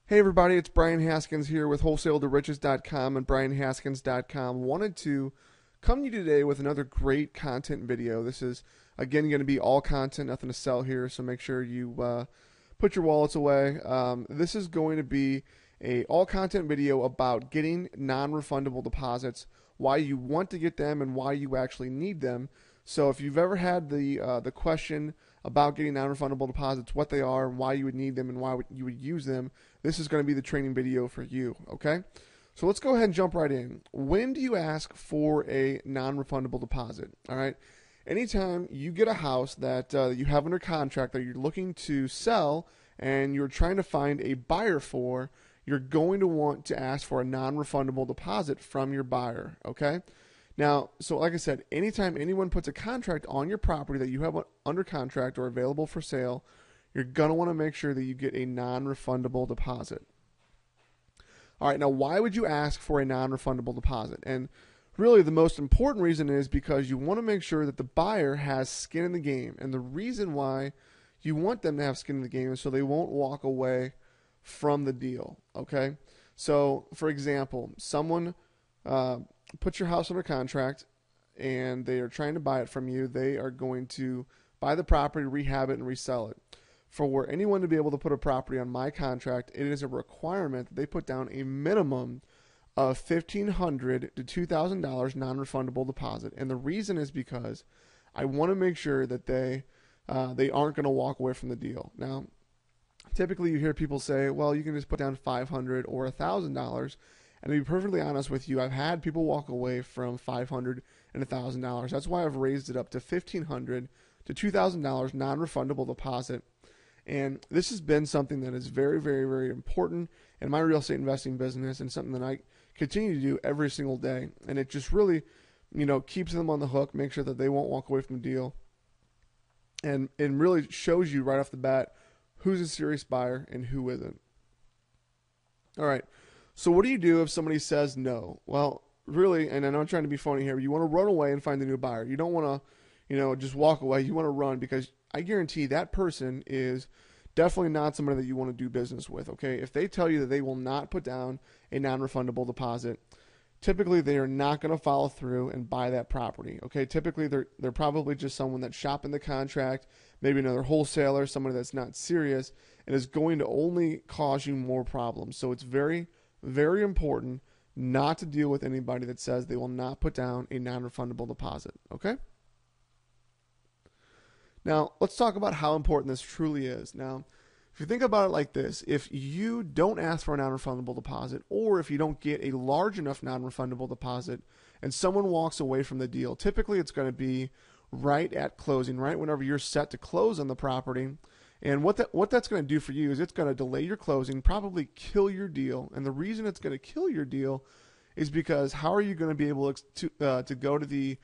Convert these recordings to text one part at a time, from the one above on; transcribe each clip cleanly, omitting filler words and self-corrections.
Hey everybody, it's Brian Haskins here with WholesaleToRiches.com and BrianHaskins.com. Wanted to come to you today with another great content video. This is, again, going to be all content, nothing to sell here, so make sure you put your wallets away. This is going to be a all content video about getting non-refundable deposits, why you want to get them and why you actually need them. So if you've ever had the question about getting non-refundable deposits, what they are and why you would need them and why you would use them, this is going to be the training video for you, okay? So let's go ahead and jump right in. When do you ask for a non-refundable deposit, all right? Anytime you get a house that you have under contract that you're looking to sell and you're trying to find a buyer for, you're going to want to ask for a non-refundable deposit from your buyer, okay? Now, so like I said, anytime anyone puts a contract on your property that you have under contract or available for sale, you're going to want to make sure that you get a non-refundable deposit. All right, now why would you ask for a non-refundable deposit? And really the most important reason is because you want to make sure that the buyer has skin in the game. And the reason why you want them to have skin in the game is so they won't walk away from the deal, okay? So, for example, someone puts your house under contract and they are trying to buy it from you. They are going to buy the property, rehab it, and resell it. For anyone to be able to put a property on my contract, it is a requirement that they put down a minimum of $1,500 to $2,000 non-refundable deposit. And the reason is because I want to make sure that they aren't going to walk away from the deal. Now, typically you hear people say, well, you can just put down $500 or $1,000. And to be perfectly honest with you, I've had people walk away from $500 and $1,000. That's why I've raised it up to $1,500 to $2,000 non-refundable deposit. And this has been something that is very, very, very important in my real estate investing business and something that I continue to do every single day. And it just really, keeps them on the hook, make sure that they won't walk away from the deal. And it really shows you right off the bat who's a serious buyer and who isn't. All right. So what do you do if somebody says no? Well, really, and I know I'm trying to be funny here, but you want to run away and find a new buyer. You don't want to, just walk away. You want to run because I guarantee that person is definitely not somebody that you want to do business with, okay? If they tell you that they will not put down a non-refundable deposit, typically they are not going to follow through and buy that property, okay? Typically they're probably just someone that's shopping the contract, maybe another wholesaler, somebody that's not serious, and is going to only cause you more problems. So it's very, very important not to deal with anybody that says they will not put down a non-refundable deposit, okay? Now, let's talk about how important this truly is. Now, if you think about it like this, if you don't ask for a non-refundable deposit, or if you don't get a large enough non-refundable deposit, and someone walks away from the deal, typically it's going to be right at closing, right whenever you're set to close on the property. And what that's going to do for you is it's going to delay your closing, probably kill your deal. And the reason it's going to kill your deal is because how are you going to be able to go to the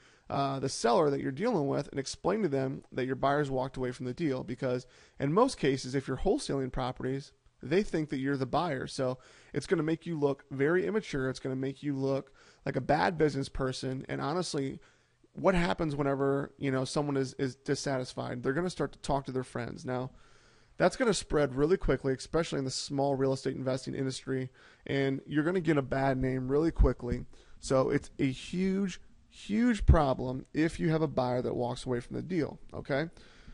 seller that you're dealing with and explain to them that your buyers walked away from the deal? Because in most cases, if you're wholesaling properties, they think that you're the buyer. So it's going to make you look very immature. It's going to make you look like a bad business person. And honestly, what happens whenever someone is dissatisfied? They're going to start to talk to their friends. Now, that's going to spread really quickly, especially in the small real estate investing industry, and you're going to get a bad name really quickly. So it's a huge, huge problem if you have a buyer that walks away from the deal, okay?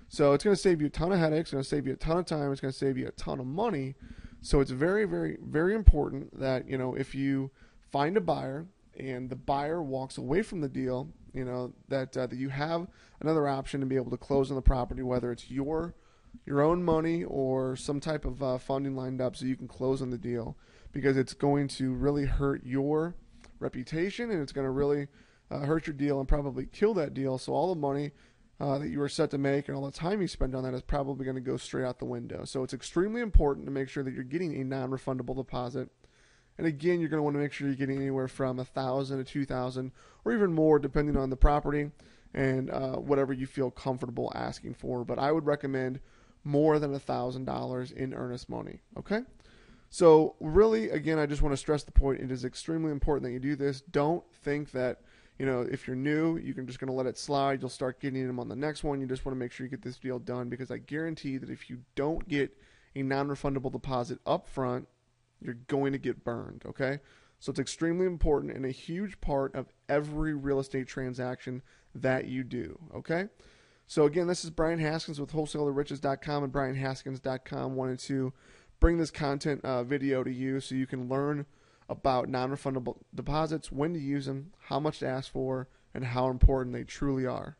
So it's going to save you a ton of headaches, it's going to save you a ton of time, it's going to save you a ton of money. So it's very, very, very important that, if you find a buyer and the buyer walks away from the deal, that you have another option to be able to close on the property, whether it's your own money or some type of funding lined up so you can close on the deal, because it's going to really hurt your reputation and it's going to really hurt your deal and probably kill that deal. So all the money that you were set to make and all the time you spend on that is probably going to go straight out the window. So it's extremely important to make sure that you're getting a non-refundable deposit. And again, you're going to want to make sure you're getting anywhere from $1,000 to $2,000 or even more depending on the property and whatever you feel comfortable asking for. But I would recommend more than $1,000 in earnest money, okay? So really, again, I just want to stress the point. It is extremely important that you do this. Don't think that, if you're new, you're just going to let it slide. You'll start getting them on the next one. You just want to make sure you get this deal done, because I guarantee that if you don't get a non-refundable deposit up front, you're going to get burned, okay? So it's extremely important and a huge part of every real estate transaction that you do, okay? So again, this is Brian Haskins with wholesalerriches.com and brianhaskins.com. Wanted to bring this content video to you so you can learn about non-refundable deposits, when to use them, how much to ask for, and how important they truly are.